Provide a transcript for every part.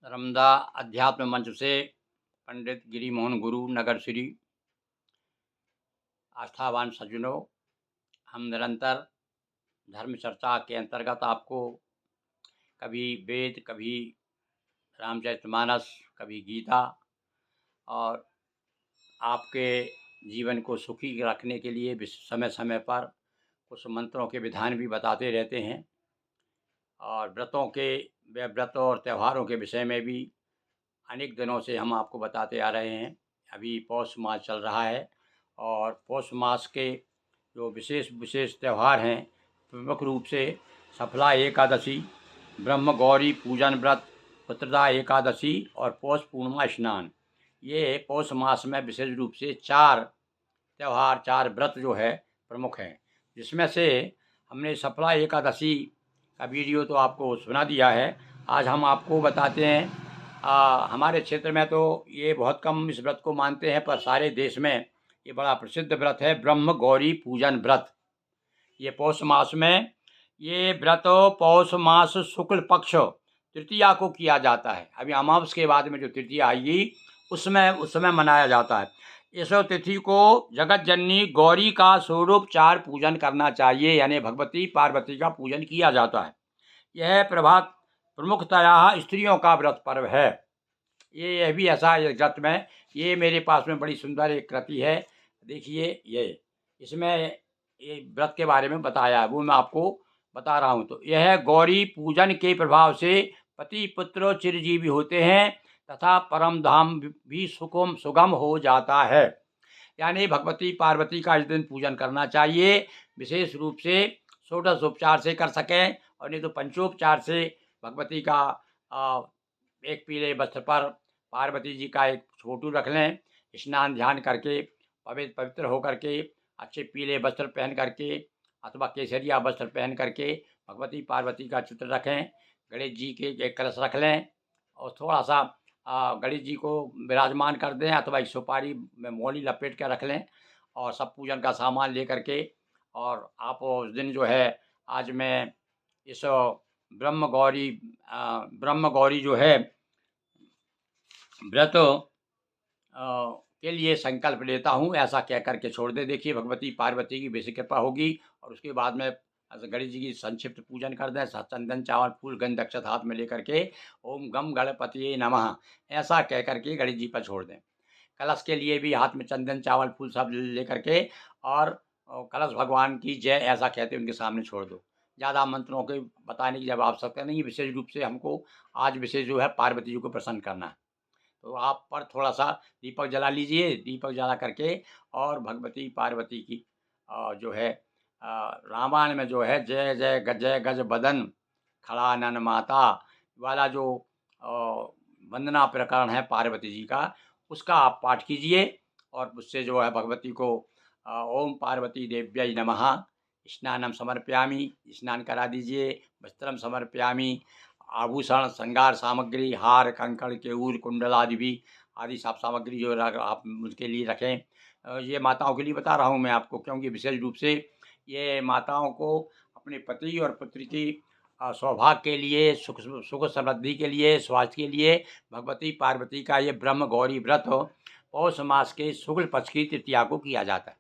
रमदा अध्यात्म मंच से पंडित गिरिमोहन गुरु नगर श्री। आस्थावान सज्जनों, हम निरंतर धर्म चर्चा के अंतर्गत आपको कभी वेद, कभी रामचरितमानस, कभी गीता और आपके जीवन को सुखी रखने के लिए समय समय पर कुछ मंत्रों के विधान भी बताते रहते हैं। और व्रतों और त्योहारों के विषय में भी अनेक दिनों से हम आपको बताते आ रहे हैं। अभी पौष मास चल रहा है और पौष मास के जो विशेष विशेष त्यौहार हैं, प्रमुख रूप से सफला एकादशी, ब्रह्म गौरी पूजन व्रत, पुत्रदा एकादशी और पौष पूर्णिमा स्नान। ये पौष मास में विशेष रूप से 4 त्यौहार, 4 व्रत जो है प्रमुख हैं, जिसमें से हमने सफला एकादशी का वीडियो तो आपको सुना दिया है। आज हम आपको बताते हैं। हमारे क्षेत्र में तो ये बहुत कम इस व्रत को मानते हैं, पर सारे देश में ये बड़ा प्रसिद्ध व्रत है, ब्रह्म गौरी पूजन व्रत। ये पौष मास में ये व्रत पौष मास शुक्ल पक्ष तृतीया को किया जाता है। अभी अमावस के बाद में जो तृतीया आएगी उस समय मनाया जाता है। इस तिथि को जगत जननी गौरी का स्वरूप 4 पूजन करना चाहिए, यानी भगवती पार्वती का पूजन किया जाता है। यह प्रमुखतया स्त्रियों का व्रत पर्व है। यह भी ऐसा व्रत में ये मेरे पास में बड़ी सुंदर एक कृति है, देखिए। इसमें ये व्रत के बारे में बताया है, वो मैं आपको बता रहा हूँ। तो यह गौरी पूजन के प्रभाव से पति पुत्र चिरजीवी होते हैं तथा परम धाम भी सुगम हो जाता है। यानी भगवती पार्वती का इस दिन पूजन करना चाहिए। विशेष रूप से षोडशोपचार से कर सकें और नहीं तो पंचोपचार से भगवती का एक पीले वस्त्र पर पार्वती जी का एक फोटो रख लें। स्नान ध्यान करके पवित्र होकर के अच्छे पीले वस्त्र पहन करके अथवा केसरिया वस्त्र पहन करके भगवती पार्वती का चित्र रखें। गणेश जी के एक कलश रख लें और थोड़ा सा गणेश जी को विराजमान कर दें, अथवा एक सुपारी में मोली लपेट के रख लें और सब पूजन का सामान ले करके। और आप उस दिन जो है, आज मैं इस ब्रह्म गौरी जो है व्रत के लिए संकल्प लेता हूँ, ऐसा कह करके छोड़ दे। देखिए, भगवती पार्वती की बेसिक कृपा होगी और उसके बाद में गणेश जी की संक्षिप्त पूजन कर दें। चंदन चावल फूल गंध अक्षत हाथ में लेकर के ओम गम गणपतिये नमः ऐसा कह करके गणेश जी पर छोड़ दें। कलश के लिए भी हाथ में चंदन चावल फूल सब लेकर के और कलश भगवान की जय ऐसा कहते उनके सामने छोड़ दो। ज़्यादा मंत्रों के बताने की जब आवश्यकता नहीं, विशेष रूप से हमको आज विशेष जो है पार्वती जी को प्रसन्न करना है। तो आप पर थोड़ा सा दीपक जला लीजिए। दीपक जला करके और भगवती पार्वती की जो है रामायण में जो है जय जय गज बदन खड़ानन माता वाला जो वंदना प्रकरण है पार्वती जी का, उसका आप पाठ कीजिए और उससे जो है भगवती को ओम पार्वती देव्यै नमः स्नानम समर्पयामि, स्नान करा दीजिए। वस्त्रम समर्पयामि, आभूषण श्रृंगार सामग्री हार कंकड़ केयूर कुंडल आदि भी आदि सब सामग्री जो आप उनके लिए रखें। ये माताओं के लिए बता रहा हूँ मैं आपको, क्योंकि विशेष रूप से ये माताओं को अपने पति और पुत्री की सौभाग्य के लिए, सुख समृद्धि के लिए, स्वास्थ्य के लिए भगवती पार्वती का ये ब्रह्म गौरी व्रत पौष मास के शुक्ल पक्ष की तृतीया को किया जाता है।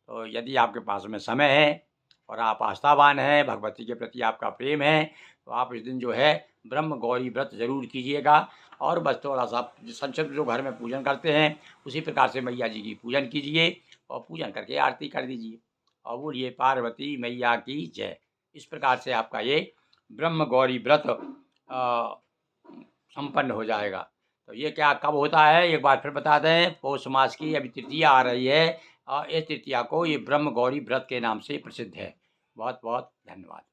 तो यदि आपके पास में समय है और आप आस्थावान हैं, भगवती के प्रति आपका प्रेम है, तो आप इस दिन जो है ब्रह्म गौरी व्रत जरूर कीजिएगा। और बस थोड़ा सा संक्षिप्त जो घर में पूजन करते हैं उसी प्रकार से मैया जी की पूजन कीजिए और पूजन करके आरती कर दीजिए और बोलिए पार्वती मैया की जय। इस प्रकार से आपका ये ब्रह्म गौरी व्रत संपन्न हो जाएगा। तो ये क्या कब होता है एक बार फिर बता दें। पौष मास की अभी तृतीया आ रही है और इस तृतीया को ये ब्रह्म गौरी व्रत के नाम से प्रसिद्ध है। बहुत बहुत धन्यवाद।